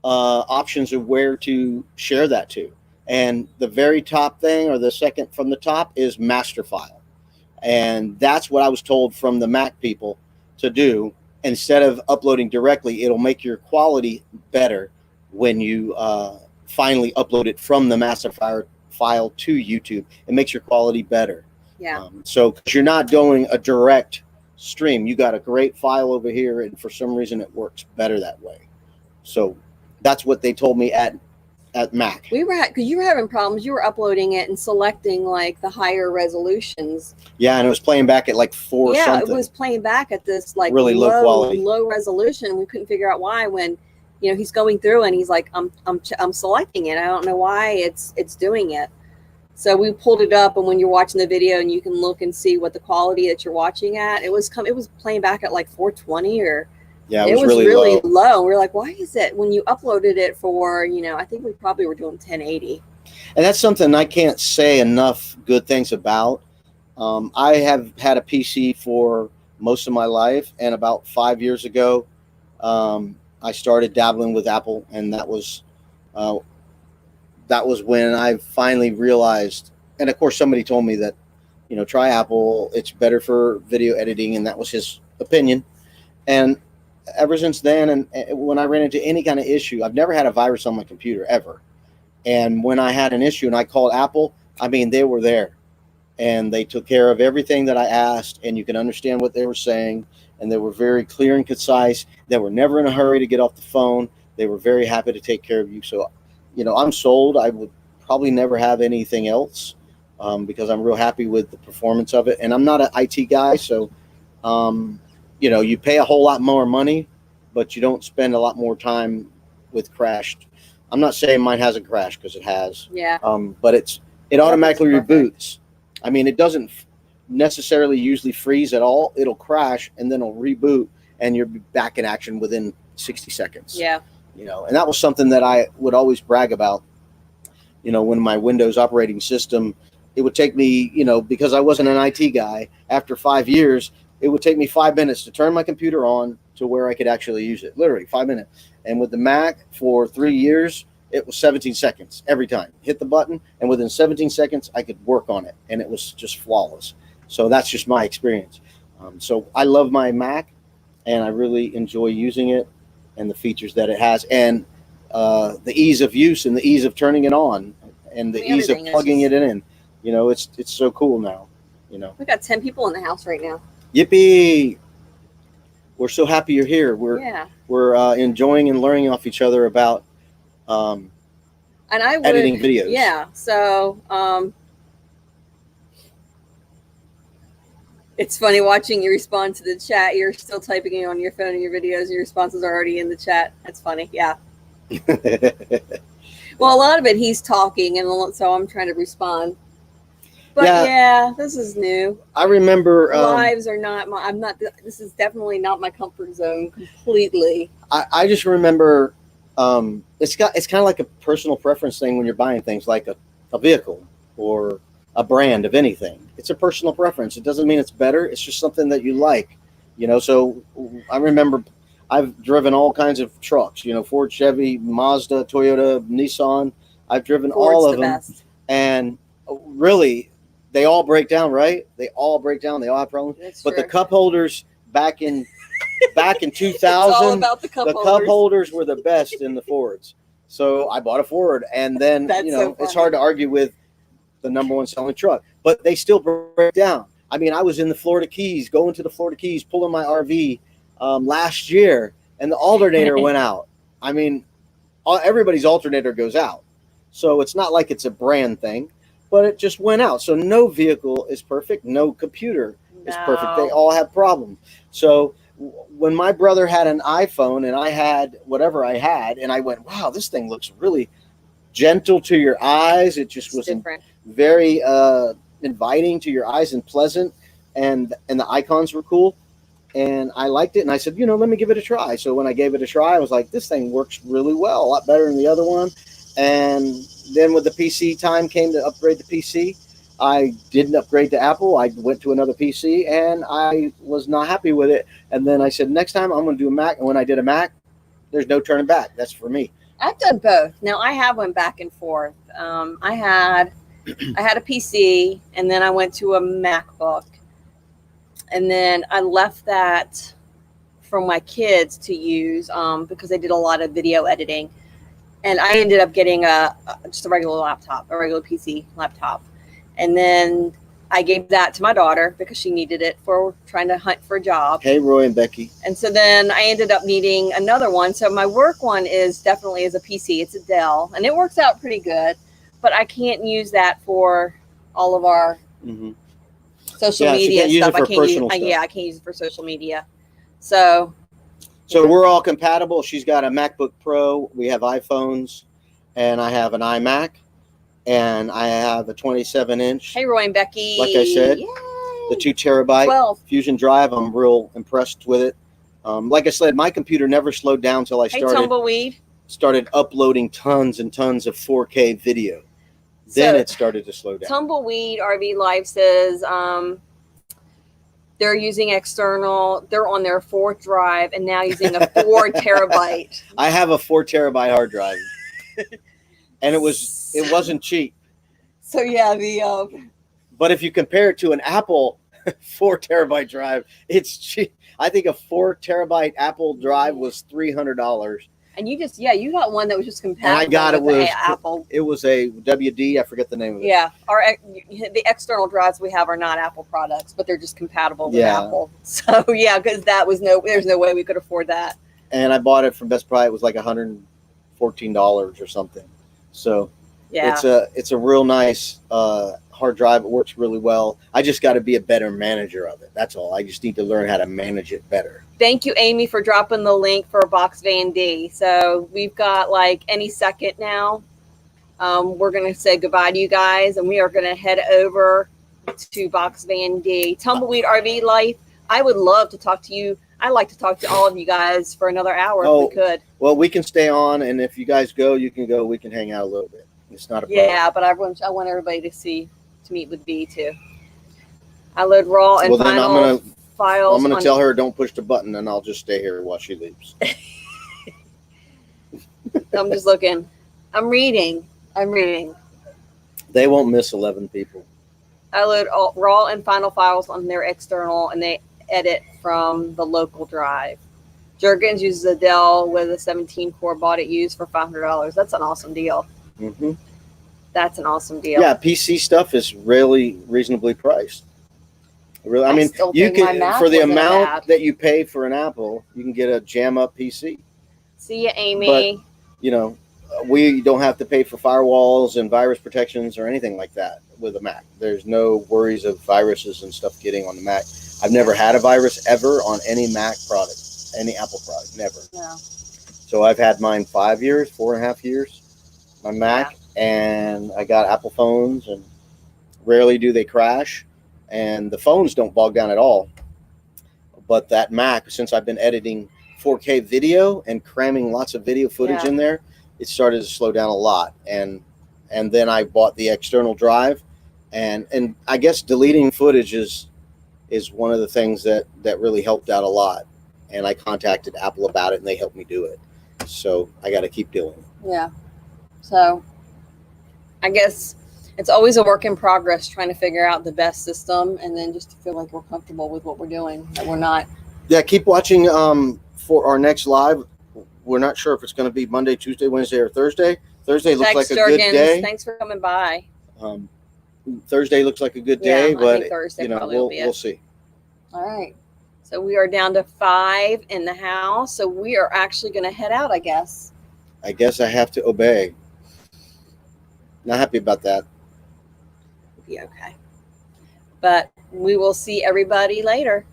options of where to share that to. And the very top thing, or the second from the top, is master file. And that's what I was told from the Mac people to do. Instead of uploading directly, it'll make your quality better when you finally upload it from the master file to YouTube. It makes your quality better. Yeah. So 'cause you're not doing a direct stream, you got a great file over here, and for some reason it works better that way. So that's what they told me at Mac. Because you were having problems. You were uploading it and selecting like the higher resolutions. Yeah, and it was playing back at like 4 Yeah, something. it was playing back at this like really low quality, low resolution. We couldn't figure out why. When he's going through and he's like, I'm selecting it. I don't know why it's doing it. So we pulled it up, and when you're watching the video, and you can look and see what the quality that you're watching at, it was playing back at like 420 or. Yeah, it was really low. We're like, why is it when you uploaded it for, I think we probably were doing 1080. And that's something I can't say enough good things about. I have had a PC for most of my life, and about 5 years ago, I started dabbling with Apple, and that was when I finally realized. And of course, somebody told me that, try Apple. It's better for video editing, and that was his opinion. And ever since then, and when I ran into any kind of issue, I've never had a virus on my computer ever. And when I had an issue and I called Apple, I mean, they were there, and they took care of everything that I asked, and you can understand what they were saying, and they were very clear and concise. They were never in a hurry to get off the phone. They were very happy to take care of you. So, I'm sold. I would probably never have anything else because I'm real happy with the performance of it. And I'm not an IT guy, so you pay a whole lot more money, but you don't spend a lot more time with crashed. I'm not saying mine hasn't crashed, because it has. Yeah. But it automatically reboots. I mean, it doesn't necessarily usually freeze at all. It'll crash and then it'll reboot, and you're back in action within 60 seconds. Yeah. And that was something that I would always brag about. When my Windows operating system, it would take me, because I wasn't an IT guy, after 5 years, it would take me 5 minutes to turn my computer on to where I could actually use it. Literally 5 minutes. And with the Mac for 3 years, it was 17 seconds every time. Hit the button, and within 17 seconds, I could work on it, and it was just flawless. So that's just my experience. So I love my Mac, and I really enjoy using it and the features that it has, and the ease of use and the ease of turning it on, and the ease of plugging it in. It's so cool now. We got 10 people in the house right now. Yippee! We're so happy you're here. We're enjoying and learning off each other about editing videos. Yeah. So it's funny watching you respond to the chat. You're still typing it on your phone in your videos. Your responses are already in the chat. That's funny. Yeah. Well, a lot of it he's talking, and so I'm trying to respond. But yeah, this is new. I remember lives are not my. I'm not. This is definitely not my comfort zone completely. I just remember it's kind of like a personal preference thing when you're buying things like a a vehicle or a brand of anything. It's a personal preference. It doesn't mean it's better. It's just something that you like. So I remember I've driven all kinds of trucks. Ford, Chevy, Mazda, Toyota, Nissan. I've driven Ford's all of the them, best. and really, they all break down, right? They all break down. They all have problems. That's But true. the cup holders back in 2000, It's all about the cup holders. cup holders were the best in the Fords. So I bought a Ford, and then That's so it's funny. hard to argue with the number one selling truck, but they still break down. I mean, I was in the Florida Keys, going to the Florida Keys, pulling my RV last year, and the alternator went out. I mean, everybody's alternator goes out, so it's not like it's a brand thing, but it just went out. So no vehicle is perfect, no computer is perfect. They all have problems. So when my brother had an iPhone and I had whatever I had, and I went, wow, this thing looks really gentle to your eyes. It just was different. Very inviting to your eyes and pleasant, and the icons were cool, and I liked it, and I said, let me give it a try. So when I gave it a try, I was like, this thing works really well, a lot better than the other one. And then when the PC time came to upgrade the PC, I didn't upgrade to Apple. I went to another PC, and I was not happy with it. And then I said, next time I'm going to do a Mac. And when I did a Mac, there's no turning back. That's for me. I've done both. Now I have went back and forth. I had a PC, and then I went to a MacBook, and then I left that for my kids to use because they did a lot of video editing, and I ended up getting just a regular laptop, a regular PC laptop, and then I gave that to my daughter because she needed it for trying to hunt for a job. Hey, Roy and Becky. And so then I ended up needing another one. So my work one is definitely a PC. It's a Dell, and it works out pretty good. But I can't use that for all of our social media stuff. I can't use it for social media. So we're all compatible. She's got a MacBook Pro. We have iPhones, and I have an iMac, and I have a 27-inch. Hey, Roy and Becky. Like I said, Yay. the 2 terabyte 12. Fusion Drive. I'm real impressed with it. Like I said, my computer never slowed down until I started uploading tons and tons of 4K video. Then it started to slow down. Tumbleweed RV Life says they're using external. They're on their 4th drive and now using a 4 terabyte. I have a 4 terabyte hard drive, and it wasn't cheap. So yeah, but if you compare it to an Apple 4 terabyte drive, it's cheap. I think a 4 terabyte Apple drive was $300. And you got one that was just compatible. And I got with Apple. It was a WD. I forget the name of it. Yeah, the external drives we have are not Apple products, but they're just compatible with Apple. So yeah, because there's no way we could afford that. And I bought it from Best Buy. It was like $114 or something. So yeah, it's a real nice hard drive. It works really well. I just got to be a better manager of it. That's all. I just need to learn how to manage it better. Thank you, Amy, for dropping the link for Box Van D. So we've got like any second now. We're going to say goodbye to you guys, and we are going to head over to Box Van D. Tumbleweed RV Life, I would love to talk to you. I'd like to talk to all of you guys for another hour if we could. Well, we can stay on, and if you guys go, you can go. We can hang out a little bit. It's not a problem. Yeah, but I want everybody to meet with B too. I load raw and final files. I'm going to tell her don't push the button, and I'll just stay here while she leaves. I'm just looking. I'm reading. They won't miss 11 people. I load raw and final files on their external, and they edit from the local drive. Jergens uses a Dell with a 17-core, bought it used for $500. That's an awesome deal. Mm-hmm. That's an awesome deal. Yeah, PC stuff is really reasonably priced. Really, I mean, you can for the amount that you pay for an Apple, you can get a jam-up PC. See ya, Amy. But we don't have to pay for firewalls and virus protections or anything like that with a Mac. There's no worries of viruses and stuff getting on the Mac. I've never had a virus ever on any Mac product, any Apple product, never. No. So I've had mine 4.5 years, my Mac, and I got Apple phones, and rarely do they crash. And the phones don't bog down at all. But that Mac, since I've been editing 4K video and cramming lots of video footage in there, it started to slow down a lot. And and then I bought the external drive, and I guess deleting footage is one of the things that really helped out a lot. And I contacted Apple about it, and they helped me do it. So I got to keep doing it. Yeah. So I guess it's always a work in progress, trying to figure out the best system, and then just to feel like we're comfortable with what we're doing, that we're not. Yeah, keep watching for our next live. We're not sure if it's going to be Monday, Tuesday, Wednesday, or Thursday. Thursday looks like a good day. Thanks for coming by. Thursday looks like a good Yeah, day, I but think Thursday probably will be it. we'll see. All right. So we are down to 5 in the house. So we are actually going to head out, I guess. I guess I have to obey. Not happy about that. Be okay. But we will see everybody later.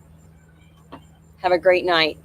Have a great night.